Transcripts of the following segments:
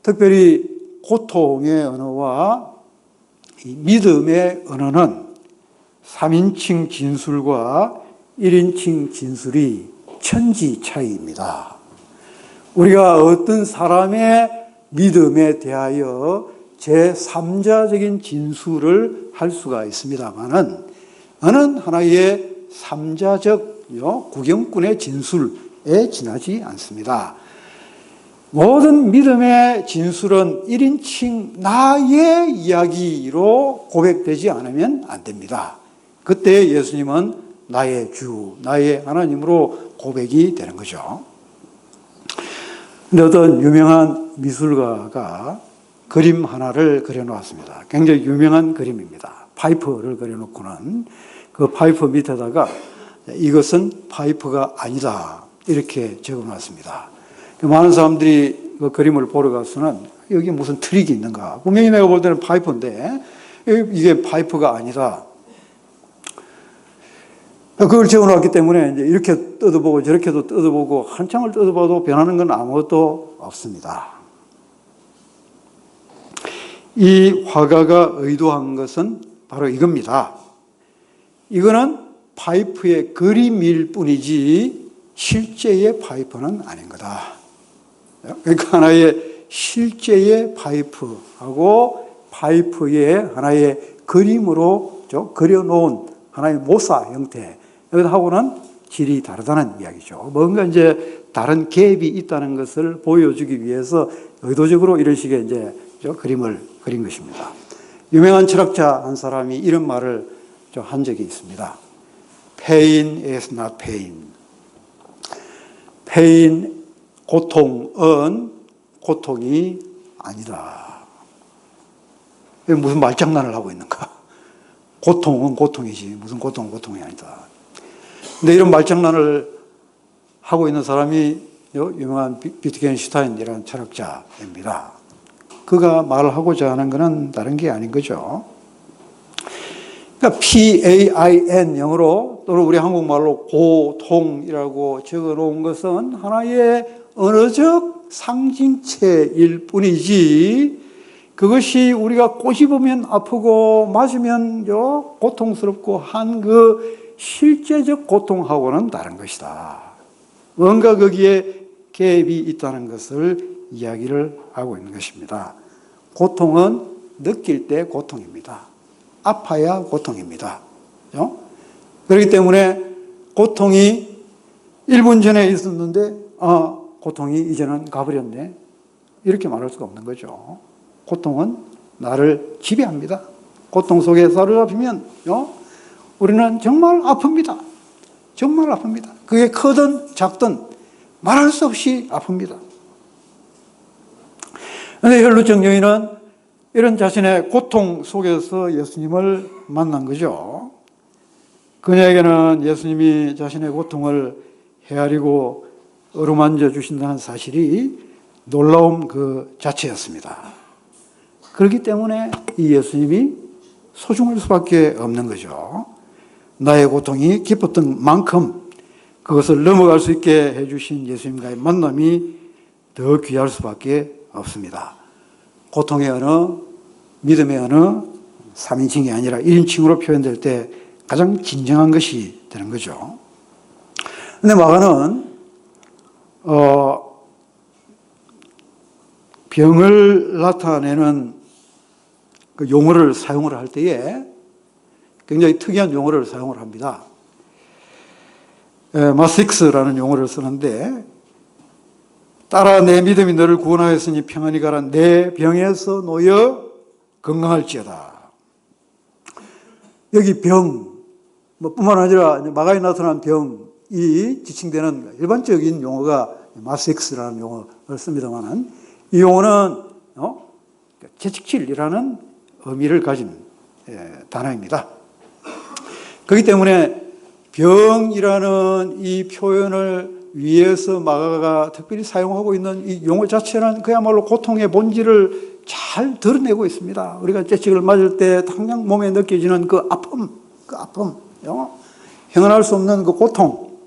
특별히 고통의 언어와 이 믿음의 언어는 3인칭 진술과 1인칭 진술이 천지 차이입니다. 우리가 어떤 사람의 믿음에 대하여 제3자적인 진술을 할 수가 있습니다만은 어느 하나의 3자적 구경꾼의 진술에 지나지 않습니다. 모든 믿음의 진술은 1인칭 나의 이야기로 고백되지 않으면 안 됩니다. 그때 예수님은 나의 주, 나의 하나님으로 고백이 되는 거죠. 근데 어떤 유명한 미술가가 그림 하나를 그려놓았습니다. 굉장히 유명한 그림입니다. 파이프를 그려놓고는 그 파이프 밑에다가 이것은 파이프가 아니다 이렇게 적어놨습니다. 많은 사람들이 그 그림을 보러 가서는 여기 무슨 트릭이 있는가. 분명히 내가 볼 때는 파이프인데 이게 파이프가 아니다. 그걸 적어놨기 때문에 이제 이렇게 뜯어보고 저렇게도 뜯어보고 한참을 뜯어봐도 변하는 건 아무것도 없습니다. 이 화가가 의도한 것은 바로 이겁니다. 이거는 파이프의 그림일 뿐이지 실제의 파이프는 아닌 거다. 그러니까 하나의 실제의 파이프하고 파이프의 하나의 그림으로 그려놓은 하나의 모사 형태, 하고는 질이 다르다는 이야기죠. 뭔가 이제 다른 갭이 있다는 것을 보여주기 위해서 의도적으로 이런 식의 이제 그림을 그린 것입니다. 유명한 철학자 한 사람이 이런 말을 한 적이 있습니다. Pain is not pain. Pain, 고통은 고통이 아니다. 무슨 말장난을 하고 있는가? 고통은 고통이지 무슨 고통은 고통이 아니다. 근데 이런 말장난을 하고 있는 사람이 유명한 비트겐슈타인이라는 철학자입니다. 그가 말하고자 하는 것은 다른 게 아닌 거죠. 그러니까 PAIN 영어로 또는 우리 한국말로 고통이라고 적어놓은 것은 하나의 언어적 상징체일 뿐이지 그것이 우리가 꼬집으면 아프고 맞으면 고통스럽고 한 그 실제적 고통하고는 다른 것이다. 뭔가 거기에 갭이 있다는 것을 이야기를 하고 있는 것입니다. 고통은 느낄 때 고통입니다. 아파야 고통입니다. 그렇기 때문에 고통이 1분 전에 있었는데 고통이 이제는 가버렸네. 이렇게 말할 수가 없는 거죠. 고통은 나를 지배합니다. 고통 속에 사로잡히면 우리는 정말 아픕니다. 정말 아픕니다. 그게 크든 작든 말할 수 없이 아픕니다. 그런데 혈루증 여인은 이런 자신의 고통 속에서 예수님을 만난 거죠. 그녀에게는 예수님이 자신의 고통을 헤아리고 어루만져 주신다는 사실이 놀라움 그 자체였습니다. 그렇기 때문에 이 예수님이 소중할 수밖에 없는 거죠. 나의 고통이 기뻤던 만큼 그것을 넘어갈 수 있게 해주신 예수님과의 만남이 더 귀할 수밖에 없습니다. 고통의 언어, 믿음의 언어, 3인칭이 아니라 1인칭으로 표현될 때 가장 진정한 것이 되는 거죠. 그런데 마가는 병을 나타내는 그 용어를 사용을 할 때에 굉장히 특이한 용어를 사용을 합니다. 마식스라는 용어를 쓰는데 따라 내 믿음이 너를 구원하였으니 평안히 가라. 내 병에서 놓여 건강할지어다. 여기 병, 뿐만 아니라 마가에 나타난 병이 지칭되는 일반적인 용어가 마식스라는 용어를 씁니다만 이 용어는 채찍질이라는 의미를 가진 단어입니다. 그렇기 때문에 병이라는 이 표현을 위해서 마가가 특별히 사용하고 있는 이 용어 자체는 그야말로 고통의 본질을 잘 드러내고 있습니다. 우리가 채찍을 맞을 때 당장 몸에 느껴지는 그 아픔, 형언할 수 없는 그 고통,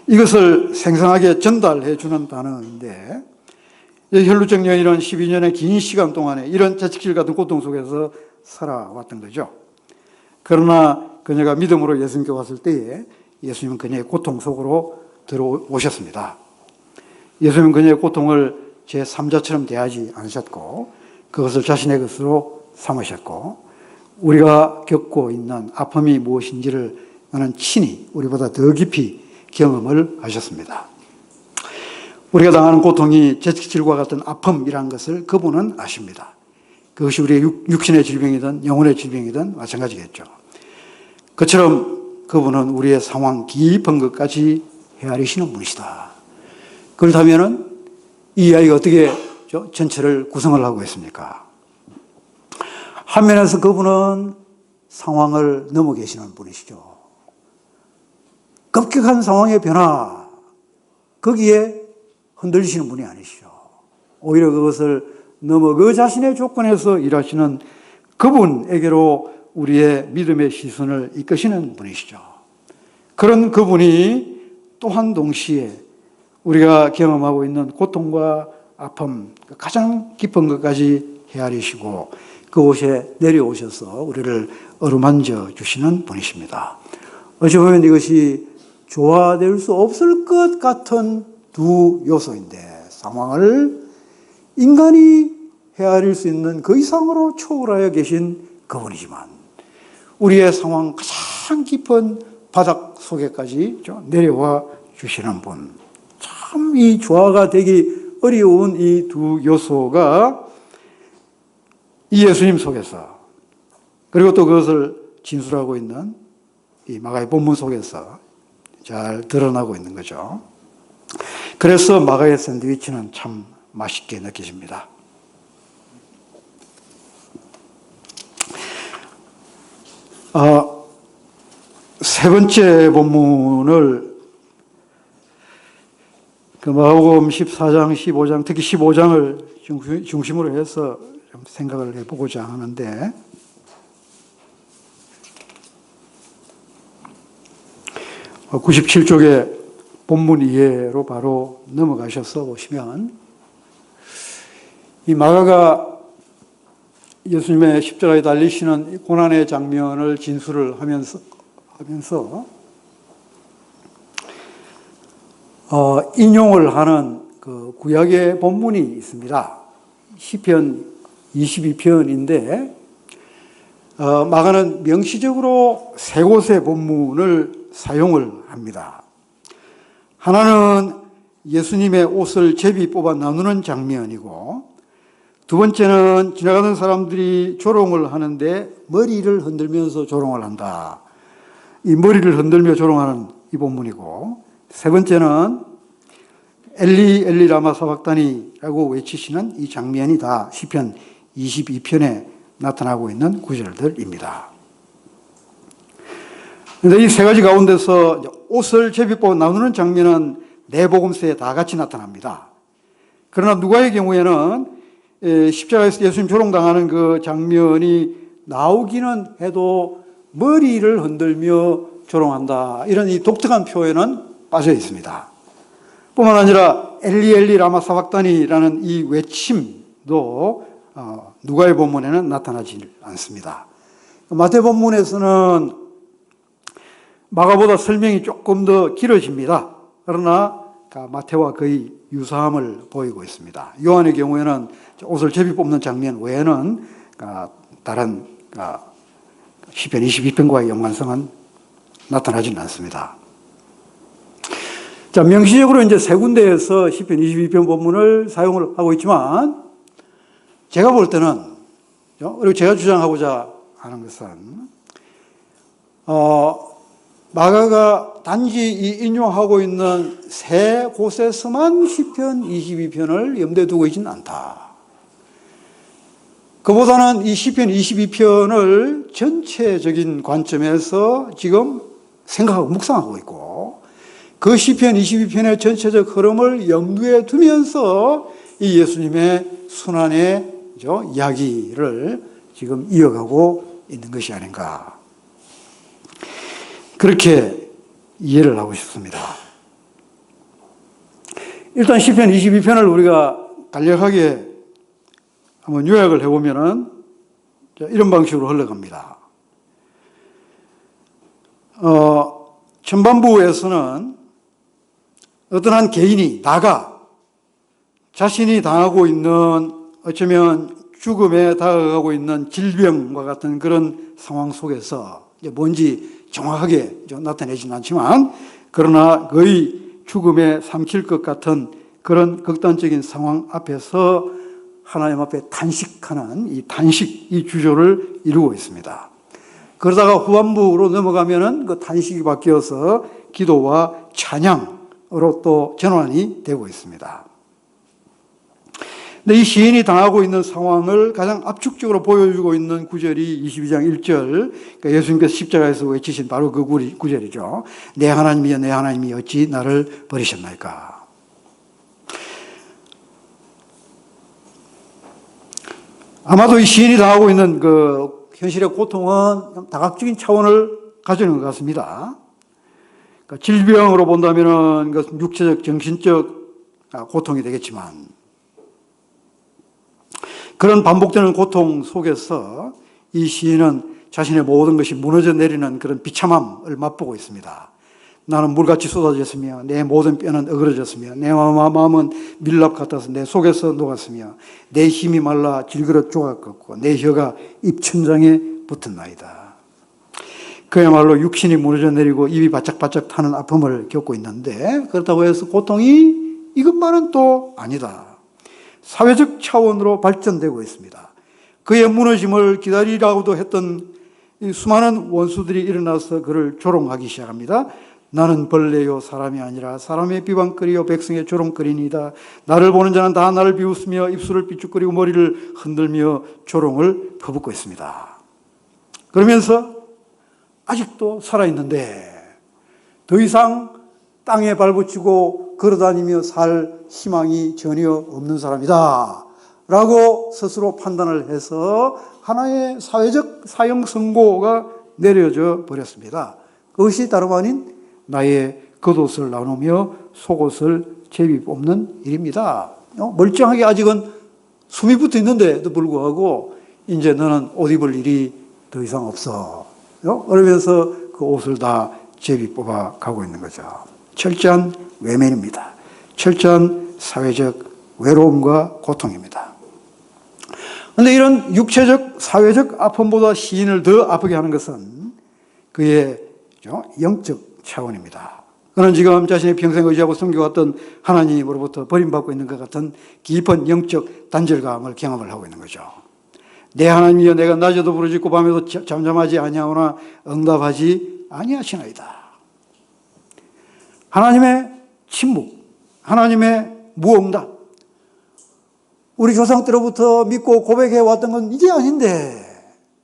이것을 생생하게 전달해 주는 단어인데 혈루증 여인은 12년의 긴 시간 동안에 이런 채찍질 같은 고통 속에서 살아왔던 거죠. 그러나 그녀가 믿음으로 예수님께 왔을 때에 예수님은 그녀의 고통 속으로 들어오셨습니다. 예수님은 그녀의 고통을 제3자처럼 대하지 않으셨고 그것을 자신의 것으로 삼으셨고 우리가 겪고 있는 아픔이 무엇인지를 그는 친히 우리보다 더 깊이 경험을 하셨습니다. 우리가 당하는 고통이 채찍질과 같은 아픔이라는 것을 그분은 아십니다. 그것이 우리의 육신의 질병이든 영혼의 질병이든 마찬가지겠죠. 그처럼 그분은 우리의 상황 깊은 것까지 헤아리시는 분이시다. 그렇다면 이 이야기가 어떻게 전체를 구성을 하고 있습니까? 한 면에서 그분은 상황을 넘어 계시는 분이시죠. 급격한 상황의 변화, 거기에 흔들리시는 분이 아니시죠. 오히려 그것을 넘어 그 자신의 조건에서 일하시는 그분에게로 우리의 믿음의 시선을 이끄시는 분이시죠. 그런 그분이 또한 동시에 우리가 경험하고 있는 고통과 아픔, 가장 깊은 것까지 헤아리시고 그곳에 내려오셔서 우리를 어루만져 주시는 분이십니다. 어찌 보면 이것이 조화될 수 없을 것 같은 두 요소인데 상황을 인간이 헤아릴 수 있는 그 이상으로 초월하여 계신 그분이지만 우리의 상황 가장 깊은 바닥 속에까지 내려와 주시는 분. 참 이 조화가 되기 어려운 이 두 요소가 이 예수님 속에서 그리고 또 그것을 진술하고 있는 이 마가의 본문 속에서 잘 드러나고 있는 거죠. 그래서 마가의 샌드위치는 참 맛있게 느껴집니다. 세 번째 본문을 그 마가복음 14장, 15장, 특히 15장을 중심으로 해서 좀 생각을 해보고자 하는데 97쪽에 본문 이해로 바로 넘어가셔서 보시면 이 마가가 예수님의 십자가에 달리시는 고난의 장면을 진술을 하면서 인용을 하는 그 구약의 본문이 있습니다. 시편 22편인데 마가는 명시적으로 세 곳의 본문을 사용을 합니다. 하나는 예수님의 옷을 제비 뽑아 나누는 장면이고 두 번째는 지나가는 사람들이 조롱을 하는데 머리를 흔들면서 조롱을 한다. 이 머리를 흔들며 조롱하는 이 본문이고 세 번째는 엘리 엘리 라마 사박다니라고 외치시는 이 장면이 다 시편 22편에 나타나고 있는 구절들입니다. 그런데 이 세 가지 가운데서 옷을 제비 뽑아 나누는 장면은 네 복음서에 다 같이 나타납니다. 그러나 누가의 경우에는 십자가에서 예수님 조롱당하는 그 장면이 나오기는 해도 머리를 흔들며 조롱한다. 이런 이 독특한 표현은 빠져 있습니다. 뿐만 아니라 엘리 엘리 라마 사박다니라는 이 외침도 누가의 본문에는 나타나지 않습니다. 마태 본문에서는 마가보다 설명이 조금 더 길어집니다. 그러나 마태와 거의 유사함을 보이고 있습니다. 요한의 경우에는 옷을 제비 뽑는 장면 외에는 다른 시편 22편과의 연관성은 나타나지는 않습니다. 자, 명시적으로 이제 세 군데에서 시편 22편 본문을 사용을 하고 있지만 제가 볼 때는 그리고 제가 주장하고자 하는 것은 마가가 단지 이 인용하고 있는 세 곳에서만 시편 22편을 염두에 두고 있지는 않다. 그보다는 이 시편 22편을 전체적인 관점에서 지금 생각하고 묵상하고 있고 그 시편 22편의 전체적 흐름을 염두에 두면서 이 예수님의 순환의 이야기를 지금 이어가고 있는 것이 아닌가. 그렇게 이해를 하고 싶습니다. 일단 시편 22편을 우리가 간략하게 한번 요약을 해보면은 이런 방식으로 흘러갑니다. 천반부에서는 어떤 한 개인이, 나가 자신이 당하고 있는, 어쩌면 죽음에 다가가고 있는 질병과 같은 그런 상황 속에서 뭔지 정확하게 나타내지는 않지만, 그러나 거의 죽음에 삼킬 것 같은 그런 극단적인 상황 앞에서 하나님 앞에 단식하는 이 단식, 이 주조를 이루고 있습니다. 그러다가 후반부로 넘어가면은 그 단식이 바뀌어서 기도와 찬양으로 또 전환이 되고 있습니다. 근데 이 시인이 당하고 있는 상황을 가장 압축적으로 보여주고 있는 구절이 22장 1절, 그러니까 예수님께서 십자가에서 외치신 바로 그 구절이죠. 내 하나님이여 내 하나님이 어찌 나를 버리셨나이까. 아마도 이 시인이 당하고 있는 그 현실의 고통은 다각적인 차원을 가지는 것 같습니다. 그러니까 질병으로 본다면은 그 육체적, 정신적 고통이 되겠지만, 그런 반복되는 고통 속에서 이 시인은 자신의 모든 것이 무너져 내리는 그런 비참함을 맛보고 있습니다. 나는 물같이 쏟아졌으며 내 모든 뼈는 어그러졌으며 내 마음은 밀랍 같아서 내 속에서 녹았으며 내 힘이 말라 질그릇 조각같고 내 혀가 입천장에 붙었나이다. 그야말로 육신이 무너져 내리고 입이 바짝바짝 타는 아픔을 겪고 있는데, 그렇다고 해서 고통이 이것만은 또 아니다. 사회적 차원으로 발전되고 있습니다. 그의 무너짐을 기다리라고도 했던 수많은 원수들이 일어나서 그를 조롱하기 시작합니다. 나는 벌레요 사람이 아니라 사람의 비방거리요 백성의 조롱거리니이다. 나를 보는 자는 다 나를 비웃으며 입술을 삐죽거리고 머리를 흔들며 조롱을 퍼붓고 있습니다. 그러면서 아직도 살아있는데 더 이상 땅에 발붙이고 걸어다니며 살 희망이 전혀 없는 사람이다 라고 스스로 판단을 해서 하나의 사회적 사형 선고가 내려져 버렸습니다. 그것이 다름 아닌 나의 겉옷을 나누며 속옷을 제비 뽑는 일입니다. 멀쩡하게 아직은 숨이 붙어 있는데도 불구하고 이제 너는 옷 입을 일이 더 이상 없어. 그러면서 그 옷을 다 제비 뽑아 가고 있는 거죠. 철저한 외면입니다. 철저한 사회적 외로움과 고통입니다. 그런데 이런 육체적, 사회적 아픔보다 시인을 더 아프게 하는 것은 그의 영적 차원입니다. 그는 지금 자신의 평생 의지하고 섬겨왔던 하나님으로부터 버림받고 있는 것 같은 깊은 영적 단절감을 경험을 하고 있는 거죠. 내 하나님이여 내가 낮에도 부르짖고 밤에도 잠잠하지 아니하오나 응답하지 아니하시나이다. 하나님의 침묵, 하나님의 무응답. 우리 조상 때로부터 믿고 고백해 왔던 건 이제 아닌데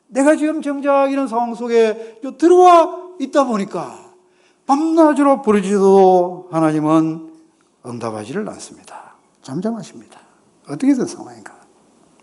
내가 지금 정작 이런 상황 속에 들어와 있다 보니까 밤낮으로 부르짖어도 하나님은 응답하지를 않습니다. 잠잠하십니다. 어떻게 된 상황인가?